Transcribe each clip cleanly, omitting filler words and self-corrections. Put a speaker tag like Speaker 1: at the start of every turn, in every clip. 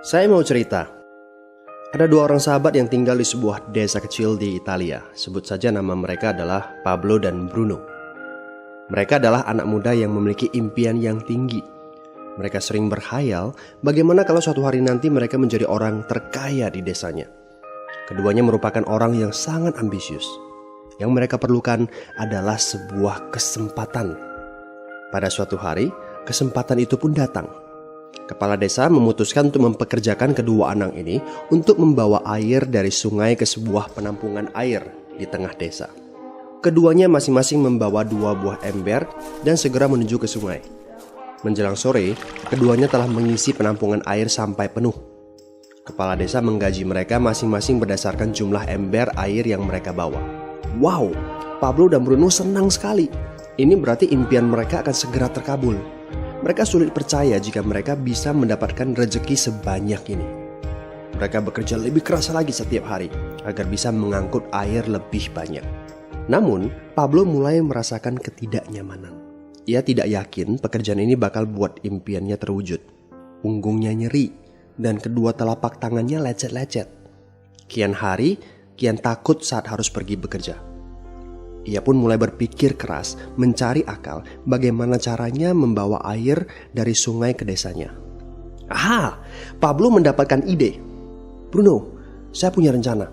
Speaker 1: Saya mau cerita. Ada dua orang sahabat yang tinggal di sebuah desa kecil di Italia. Sebut saja nama mereka adalah Pablo dan Bruno. Mereka adalah anak muda yang memiliki impian yang tinggi. Mereka sering berkhayal bagaimana kalau suatu hari nanti mereka menjadi orang terkaya di desanya. Keduanya merupakan orang yang sangat ambisius. Yang mereka perlukan adalah sebuah kesempatan. Pada suatu hari, kesempatan itu pun datang. Kepala desa memutuskan untuk mempekerjakan kedua anak ini untuk membawa air dari sungai ke sebuah penampungan air di tengah desa. Keduanya masing-masing membawa 2 buah ember dan segera menuju ke sungai. Menjelang sore, keduanya telah mengisi penampungan air sampai penuh. Kepala desa menggaji mereka masing-masing berdasarkan jumlah ember air yang mereka bawa. Wow, Pablo dan Bruno senang sekali. Ini berarti impian mereka akan segera terkabul. Mereka sulit percaya jika mereka bisa mendapatkan rezeki sebanyak ini. Mereka bekerja lebih keras lagi setiap hari agar bisa mengangkut air lebih banyak. Namun, Pablo mulai merasakan ketidaknyamanan. Ia tidak yakin pekerjaan ini bakal buat impiannya terwujud. Punggungnya nyeri dan kedua telapak tangannya lecet-lecet. Kian hari, kian takut saat harus pergi bekerja. Ia pun mulai berpikir keras mencari akal bagaimana caranya membawa air dari sungai ke desanya. Aha, Pablo mendapatkan ide. Bruno, saya punya rencana.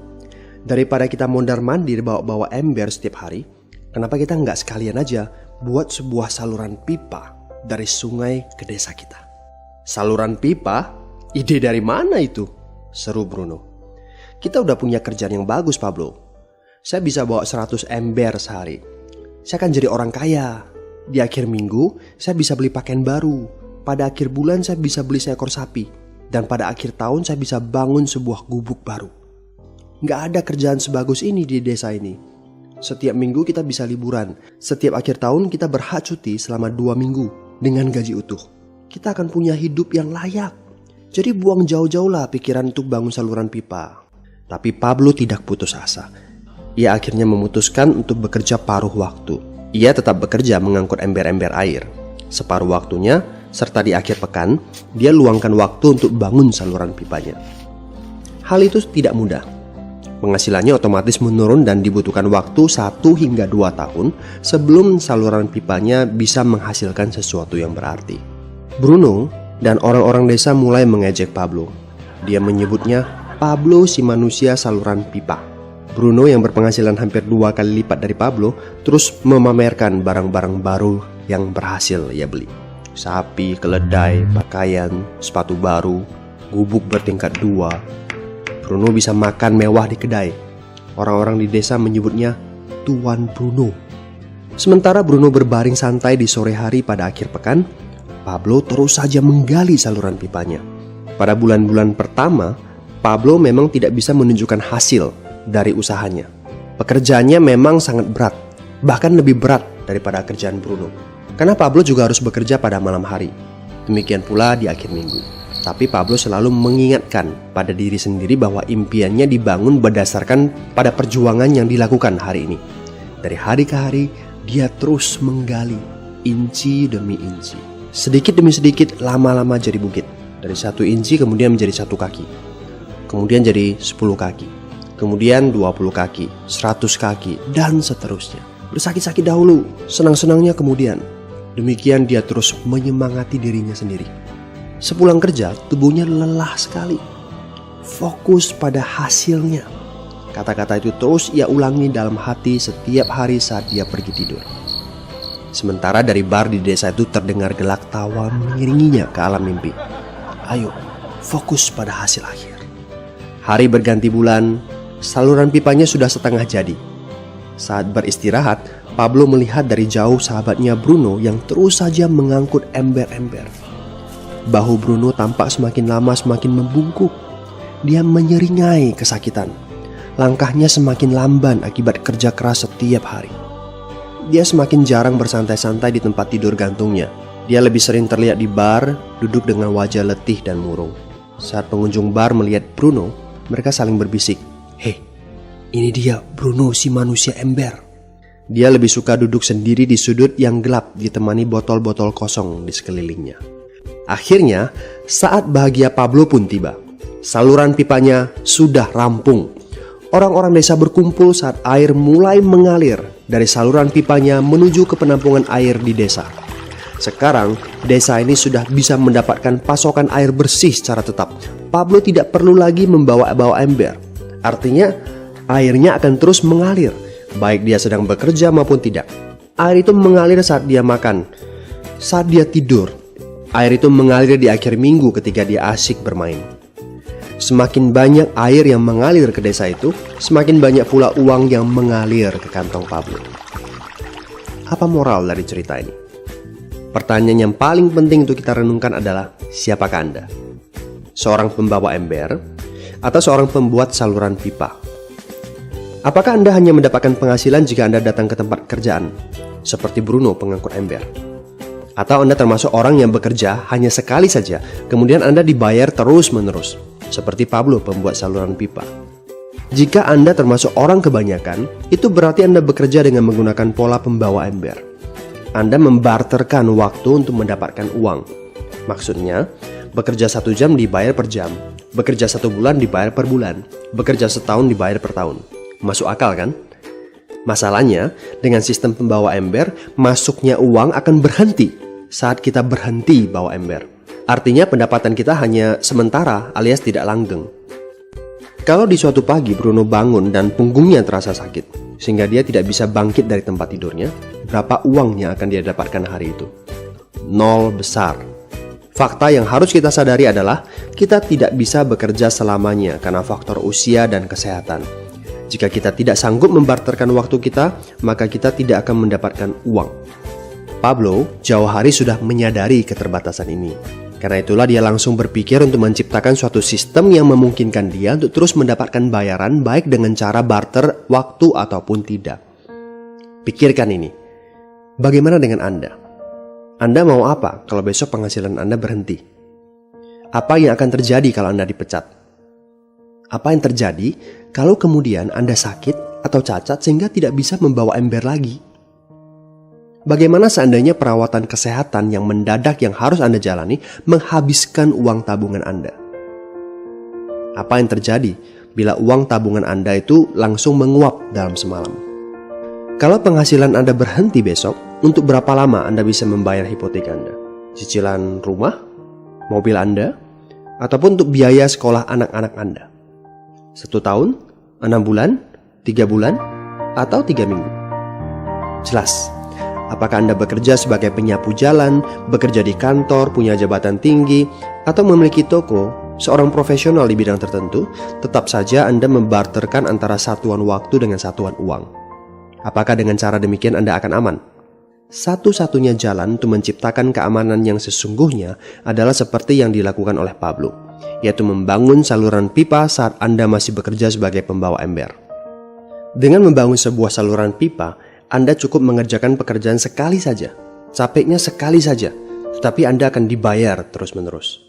Speaker 1: Daripada kita mondar-mandir bawa-bawa ember setiap hari, kenapa kita nggak sekalian aja buat sebuah saluran pipa dari sungai ke desa kita? Saluran pipa? Ide dari mana itu? Seru Bruno. Kita udah punya kerjaan yang bagus, Pablo. Saya bisa bawa 100 ember sehari. Saya akan jadi orang kaya. Di akhir minggu, saya bisa beli pakaian baru. Pada akhir bulan, saya bisa beli seekor sapi. Dan pada akhir tahun, saya bisa bangun sebuah gubuk baru. Nggak ada kerjaan sebagus ini di desa ini. Setiap minggu kita bisa liburan. Setiap akhir tahun, kita berhak cuti selama 2 minggu dengan gaji utuh. Kita akan punya hidup yang layak. Jadi buang jauh-jauh lah pikiran untuk bangun saluran pipa. Tapi Pablo tidak putus asa. Ia akhirnya memutuskan untuk bekerja paruh waktu. Ia tetap bekerja mengangkut ember-ember air. Separuh waktunya, serta di akhir pekan, dia luangkan waktu untuk bangun saluran pipanya. Hal itu tidak mudah. Penghasilannya otomatis menurun dan dibutuhkan waktu 1 hingga 2 tahun sebelum saluran pipanya bisa menghasilkan sesuatu yang berarti. Bruno dan orang-orang desa mulai mengejek Pablo. Dia menyebutnya Pablo si manusia saluran pipa. Bruno yang berpenghasilan hampir 2 kali lipat dari Pablo terus memamerkan barang-barang baru yang berhasil ia beli. Sapi, keledai, pakaian, sepatu baru, gubuk bertingkat 2. Bruno bisa makan mewah di kedai. Orang-orang di desa menyebutnya Tuan Bruno. Sementara Bruno berbaring santai di sore hari pada akhir pekan, Pablo terus saja menggali saluran pipanya. Pada bulan-bulan pertama, Pablo memang tidak bisa menunjukkan hasil dari usahanya. Pekerjaannya memang sangat berat, bahkan lebih berat daripada kerjaan Bruno. Karena Pablo juga harus bekerja pada malam hari. Demikian pula di akhir minggu. Tapi Pablo selalu mengingatkan pada diri sendiri bahwa impiannya dibangun berdasarkan pada perjuangan yang dilakukan hari ini. Dari hari ke hari, dia terus menggali, inci demi inci. Sedikit demi sedikit, lama-lama jadi bukit. Dari 1 inci kemudian menjadi 1 kaki. Kemudian jadi 10 kaki. Kemudian 20 kaki, 100 kaki, dan seterusnya. Bersakit-sakit dahulu, senang-senangnya kemudian. Demikian dia terus menyemangati dirinya sendiri. Sepulang kerja, tubuhnya lelah sekali. Fokus pada hasilnya. Kata-kata itu terus ia ulangi dalam hati setiap hari saat dia pergi tidur. Sementara dari bar di desa itu terdengar gelak tawa mengiringinya ke alam mimpi. Ayo, fokus pada hasil akhir. Hari berganti bulan, saluran pipanya sudah setengah jadi. Saat beristirahat, Pablo melihat dari jauh sahabatnya Bruno yang terus saja mengangkut ember-ember. Bahu Bruno tampak semakin lama semakin membungkuk. Dia menyeringai kesakitan. Langkahnya semakin lamban akibat kerja keras setiap hari. Dia semakin jarang bersantai-santai di tempat tidur gantungnya. Dia lebih sering terlihat di bar, duduk dengan wajah letih dan murung. Saat pengunjung bar melihat Bruno, mereka saling berbisik. Hei, ini dia Bruno si manusia ember. Dia lebih suka duduk sendiri di sudut yang gelap ditemani botol-botol kosong di sekelilingnya. Akhirnya, saat bahagia Pablo pun tiba. Saluran pipanya sudah rampung. Orang-orang desa berkumpul saat air mulai mengalir dari saluran pipanya menuju ke penampungan air di desa. Sekarang, desa ini sudah bisa mendapatkan pasokan air bersih secara tetap. Pablo tidak perlu lagi membawa ember. Artinya, airnya akan terus mengalir, baik dia sedang bekerja maupun tidak. Air itu mengalir saat dia makan, saat dia tidur. Air itu mengalir di akhir minggu ketika dia asyik bermain. Semakin banyak air yang mengalir ke desa itu, semakin banyak pula uang yang mengalir ke kantong Pablo. Apa moral dari cerita ini? Pertanyaan yang paling penting untuk kita renungkan adalah, siapakah Anda? Seorang pembawa ember atau seorang pembuat saluran pipa? Apakah Anda hanya mendapatkan penghasilan jika Anda datang ke tempat kerjaan, seperti Bruno pengangkut ember? Atau Anda termasuk orang yang bekerja hanya sekali saja, kemudian Anda dibayar terus-menerus, seperti Pablo pembuat saluran pipa? Jika Anda termasuk orang kebanyakan, itu berarti Anda bekerja dengan menggunakan pola pembawa ember. Anda membarterkan waktu untuk mendapatkan uang. Maksudnya, bekerja 1 jam dibayar per jam, bekerja 1 bulan dibayar per bulan, bekerja setahun dibayar per tahun. Masuk akal kan? Masalahnya, dengan sistem pembawa ember, masuknya uang akan berhenti saat kita berhenti bawa ember. Artinya pendapatan kita hanya sementara alias tidak langgeng. Kalau di suatu pagi Bruno bangun dan punggungnya terasa sakit, sehingga dia tidak bisa bangkit dari tempat tidurnya, berapa uang yang akan dia dapatkan hari itu? 0 besar. Fakta yang harus kita sadari adalah kita tidak bisa bekerja selamanya karena faktor usia dan kesehatan. Jika kita tidak sanggup membarterkan waktu kita, maka kita tidak akan mendapatkan uang. Pablo jauh hari sudah menyadari keterbatasan ini. Karena itulah dia langsung berpikir untuk menciptakan suatu sistem yang memungkinkan dia untuk terus mendapatkan bayaran baik dengan cara barter waktu ataupun tidak. Pikirkan ini. Bagaimana dengan Anda? Anda mau apa kalau besok penghasilan Anda berhenti? Apa yang akan terjadi kalau Anda dipecat? Apa yang terjadi kalau kemudian Anda sakit atau cacat sehingga tidak bisa membawa ember lagi? Bagaimana seandainya perawatan kesehatan yang mendadak yang harus Anda jalani menghabiskan uang tabungan Anda? Apa yang terjadi bila uang tabungan Anda itu langsung menguap dalam semalam? Kalau penghasilan Anda berhenti besok, untuk berapa lama Anda bisa membayar hipotek Anda? Cicilan rumah, mobil Anda, ataupun untuk biaya sekolah anak-anak Anda? 1 tahun, 6 bulan, 3 bulan, atau 3 minggu? Jelas. Apakah Anda bekerja sebagai penyapu jalan, bekerja di kantor, punya jabatan tinggi, atau memiliki toko, seorang profesional di bidang tertentu, tetap saja Anda membarterkan antara satuan waktu dengan satuan uang. Apakah dengan cara demikian Anda akan aman? Satu-satunya jalan untuk menciptakan keamanan yang sesungguhnya adalah seperti yang dilakukan oleh Pablo, yaitu membangun saluran pipa saat Anda masih bekerja sebagai pembawa ember. Dengan membangun sebuah saluran pipa, Anda cukup mengerjakan pekerjaan sekali saja, capeknya sekali saja, tetapi Anda akan dibayar terus-menerus.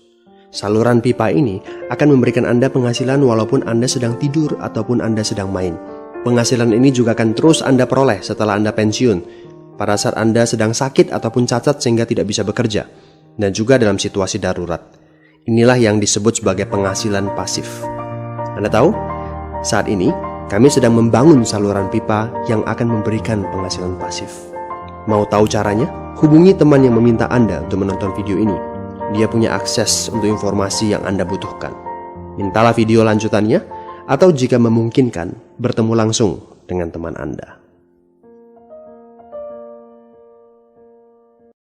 Speaker 1: Saluran pipa ini akan memberikan Anda penghasilan walaupun Anda sedang tidur ataupun Anda sedang main. Penghasilan ini juga akan terus Anda peroleh setelah Anda pensiun, pada saat Anda sedang sakit ataupun cacat sehingga tidak bisa bekerja, dan juga dalam situasi darurat. Inilah yang disebut sebagai penghasilan pasif. Anda tahu, saat ini kami sedang membangun saluran pipa yang akan memberikan penghasilan pasif. Mau tahu caranya? Hubungi teman yang meminta Anda untuk menonton video ini. Dia punya akses untuk informasi yang Anda butuhkan. Mintalah video lanjutannya, atau jika memungkinkan, bertemu langsung dengan teman Anda.